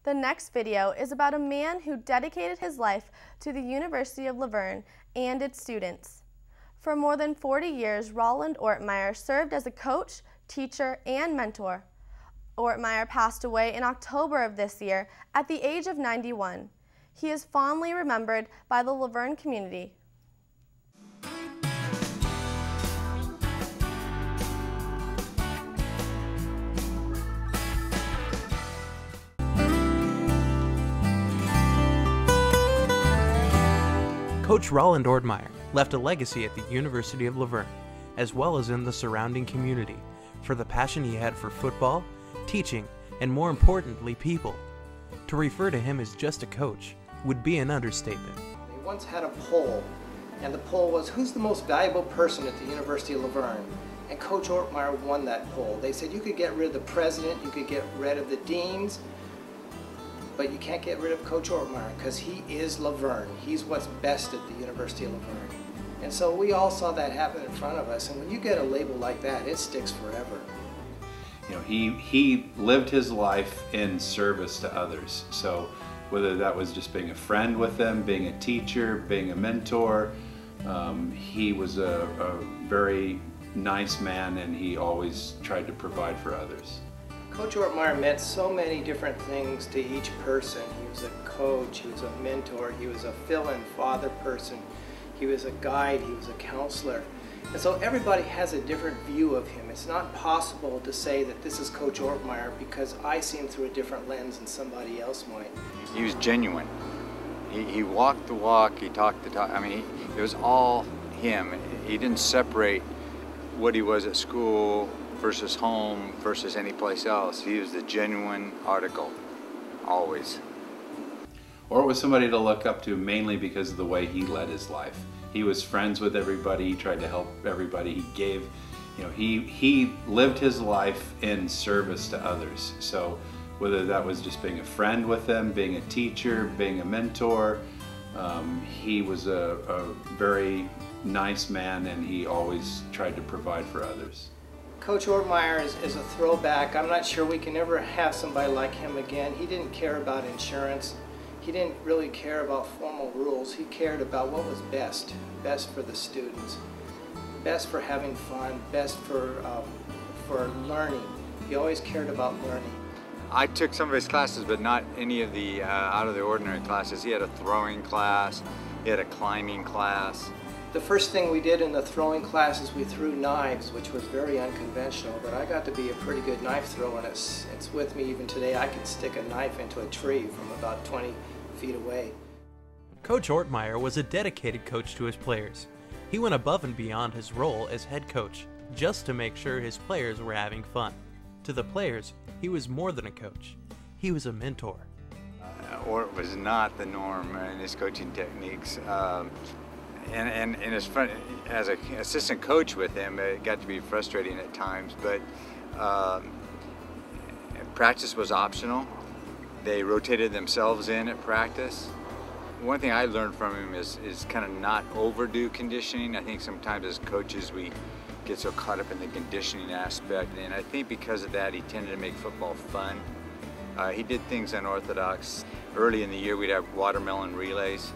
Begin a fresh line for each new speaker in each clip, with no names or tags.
The next video is about a man who dedicated his life to the University of La Verne and its students. For more than 40 years, Roland Ortmayer served as a coach, teacher, and mentor. Ortmayer passed away in October of this year at the age of 91. He is fondly remembered by the La Verne community.
Coach Roland Ortmayer left a legacy at the University of La Verne, as well as in the surrounding community, for the passion he had for football, teaching, and more importantly, people. To refer to him as just a coach would be an understatement.
They once had a poll, and the poll was, who's the most valuable person at the University of La Verne? And Coach Ortmayer won that poll. They said you could get rid of the president, you could get rid of the deans, but you can't get rid of Coach Ortmayer because he is La Verne. He's what's best at the University of La Verne. And so we all saw that happen in front of us, and when you get a label like that, it sticks forever.
You know, he lived his life in service to others. So whether that was just being a friend with them, being a teacher, being a mentor, he was a very nice man, and he always tried to provide for others.
Coach Ortmayer meant so many different things to each person. He was a coach, he was a mentor, he was a fill-in father person, he was a guide, he was a counselor. And so everybody has a different view of him. It's not possible to say that this is Coach Ortmayer because I see him through a different lens than somebody else might.
He was genuine. He walked the walk, he talked the talk. I mean, it was all him. He didn't separate what he was at school versus home versus any place else. He was the genuine article, always.
Or was somebody to look up to mainly because of the way he led his life. He was friends with everybody, he tried to help everybody, he gave, you know, he lived his life in service to others. So whether that was just being a friend with them, being a teacher, being a mentor, he was a very nice man, and he always tried to provide for others.
Coach Ortmayer is a throwback. I'm not sure we can ever have somebody like him again. He didn't care about insurance. He didn't really care about formal rules. He cared about what was best for the students, best for having fun, best for learning. He always cared about learning.
I took some of his classes, but not any of the out of the ordinary classes. He had a throwing class, he had a climbing class.
The first thing we did in the throwing class is we threw knives, which was very unconventional, but I got to be a pretty good knife thrower, and it's with me even today. I can stick a knife into a tree from about 20 feet away.
Coach Ortmayer was a dedicated coach to his players. He went above and beyond his role as head coach just to make sure his players were having fun. To the players, he was more than a coach. He was a mentor.
Ort was not the norm in his coaching techniques. And as an assistant coach with him, it got to be frustrating at times, but practice was optional. They rotated themselves in at practice. One thing I learned from him is kind of not overdo conditioning. I think sometimes as coaches we get so caught up in the conditioning aspect, and I think because of that he tended to make football fun. He did things unorthodox. Early in the year we'd have watermelon relays.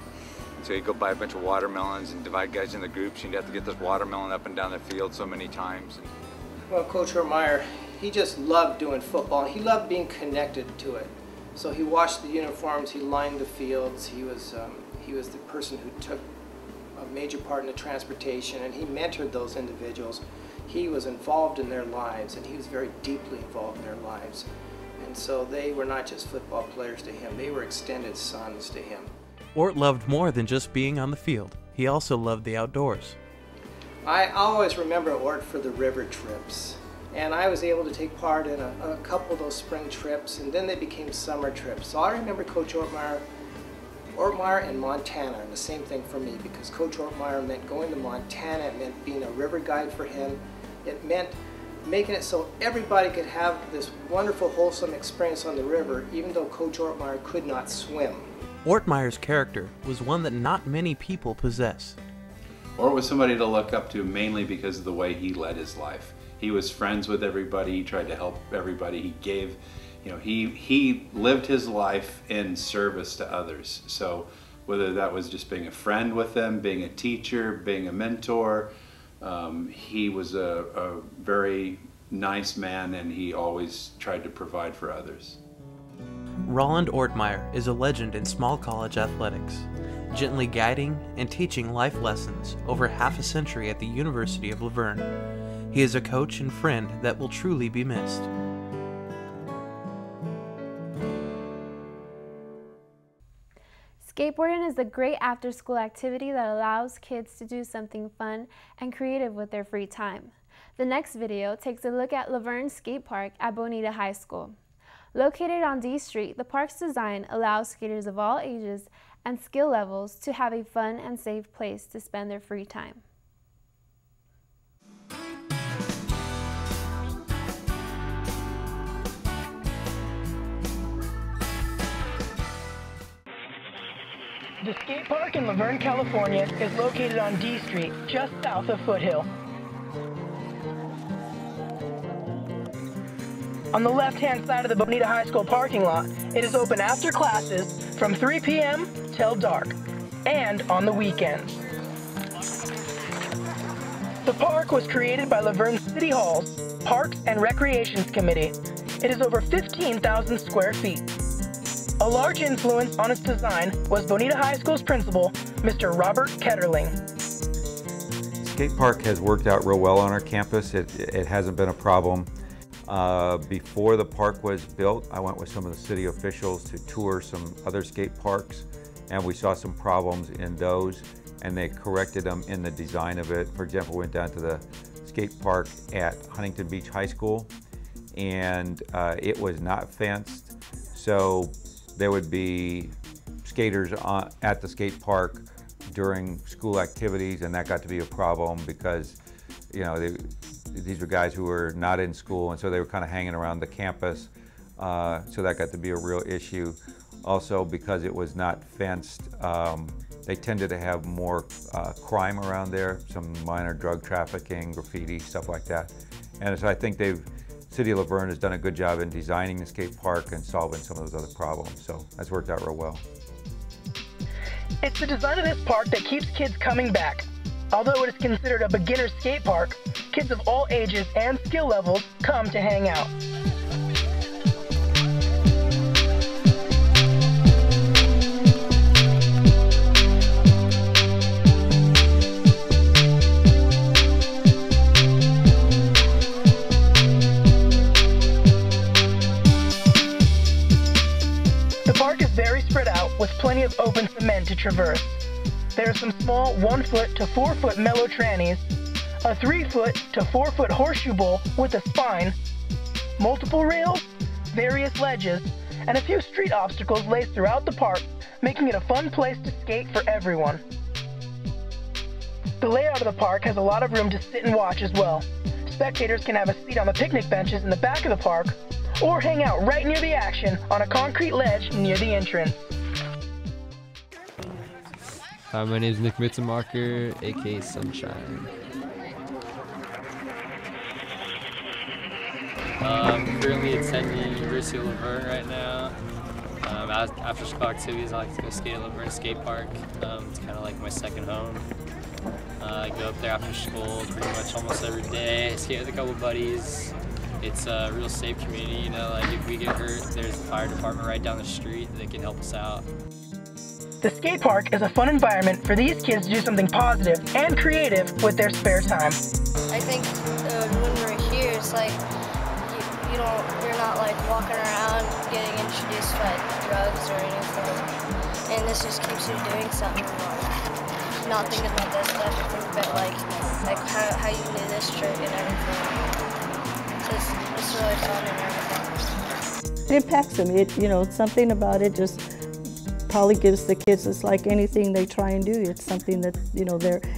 So you'd go buy a bunch of watermelons and divide guys into groups. You'd have to get this watermelon up and down the field so many times.
Well, Coach Ortmayer, he just loved doing football. He loved being connected to it. So he washed the uniforms, he lined the fields, he was the person who took a major part in the transportation, and he mentored those individuals. He was involved in their lives, and he was very deeply involved in their lives. And so they were not just football players to him, they were extended sons to him.
Ort loved more than just being on the field. He also loved the outdoors.
I always remember Ort for the river trips. And I was able to take part in a couple of those spring trips, and then they became summer trips. So I remember Coach Ortmayer and Montana, and the same thing for me, because Coach Ortmayer meant going to Montana, it meant being a river guide for him. It meant making it so everybody could have this wonderful, wholesome experience on the river, even though Coach Ortmayer could not swim.
Ortmayer's character was one that not many people possess.
Ort was somebody to look up to mainly because of the way he led his life. He was friends with everybody, he tried to help everybody, he gave, you know, he lived his life in service to others. So whether that was just being a friend with them, being a teacher, being a mentor, he was a very nice man, and he always tried to provide for others.
Roland Ortmeyer is a legend in small college athletics, gently guiding and teaching life lessons over half a century at the University of La Verne. He is a coach and friend that will truly be missed.
Skateboarding is a great after-school activity that allows kids to do something fun and creative with their free time. The next video takes a look at La Verne Skate Park at Bonita High School. Located on D Street, the park's design allows skaters of all ages and skill levels to have a fun and safe place to spend their free time.
The skate park in La Verne, California is located on D Street, just south of Foothill. On the left-hand side of the Bonita High School parking lot, it is open after classes from 3 p.m. till dark, and on the weekends. The park was created by La Verne City Hall's Parks and Recreations Committee. It is over 15,000 square feet. A large influence on its design was Bonita High School's principal, Mr. Robert Ketterling.
Skate park has worked out real well on our campus. It hasn't been a problem. Before the park was built, I went with some of the city officials to tour some other skate parks, and we saw some problems in those, and they corrected them in the design of it. For example, we went down to the skate park at Huntington Beach High School, and it was not fenced, so there would be skaters at the skate park during school activities, and that got to be a problem because, you know, these were guys who were not in school, and so they were kind of hanging around the campus, so that got to be a real issue. Also, because it was not fenced, they tended to have more crime around there, some minor drug trafficking, graffiti, stuff like that. And so I think City of La Verne has done a good job in designing the skate park and solving some of those other problems, so that's worked out real well.
It's the design of this park that keeps kids coming back. Although it is considered a beginner skate park, kids of all ages and skill levels come to hang out. With plenty of open cement to traverse. There are some small 1-foot to 4-foot mellow trannies, a 3-foot to 4-foot horseshoe bowl with a spine, multiple rails, various ledges, and a few street obstacles laced throughout the park, making it a fun place to skate for everyone. The layout of the park has a lot of room to sit and watch as well. Spectators can have a seat on the picnic benches in the back of the park, or hang out right near the action on a concrete ledge near the entrance.
Hi, my name is Nick Mitzenmacher, aka Sunshine.
I'm currently attending University of La Verne right now. After school activities, I like to go skate at La Verne Skate Park. It's kind of like my second home. I go up there after school pretty much almost every day. I skate with a couple buddies. It's a real safe community, you know, like if we get hurt, there's the fire department right down the street that can help us out.
The skate park is a fun environment for these kids to do something positive and creative with their spare time.
I think when we're here, it's like you're not like walking around getting introduced to like drugs or anything, and this just keeps you doing something, like not thinking about that stuff, but like how you do this trick and everything. So it's really fun and everything.
It impacts them. It's something about it just probably gives the kids, it's like anything they try and do, it's something that,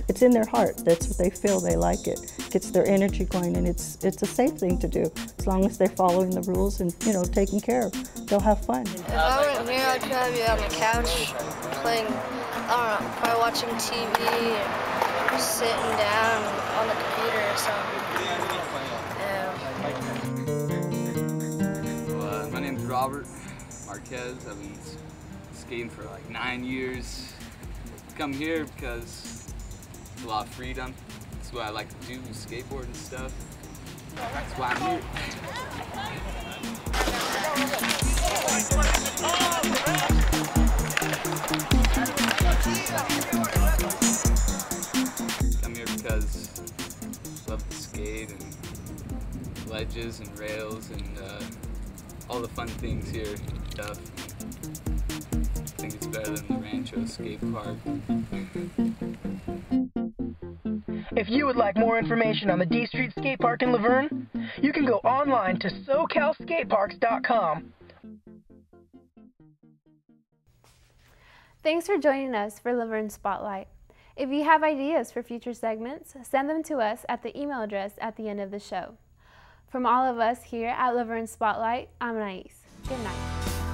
it's in their heart. That's what they feel, they like it. Gets their energy going, and it's a safe thing to do. As long as they're following the rules and, taking care of, they'll have fun.
If I were here, I'd probably be on the couch playing, I don't know, probably watching TV or sitting down on the computer or something.
My name's Robert Marquez. I've been skating for like 9 years. Come here because it's a lot of freedom. That's what I like to do, skateboard and stuff. That's why I'm here. Come here because I love to skate and ledges and rails and all the fun things here and stuff. I think it's better than the Rancho Skate Park.
If you would like more information on the D Street Skate Park in Laverne, you can go online to SoCalSkateParks.com.
Thanks for joining us for Laverne Spotlight. If you have ideas for future segments, send them to us at the email address at the end of the show. From all of us here at Laverne Spotlight, I'm Anais. Good night.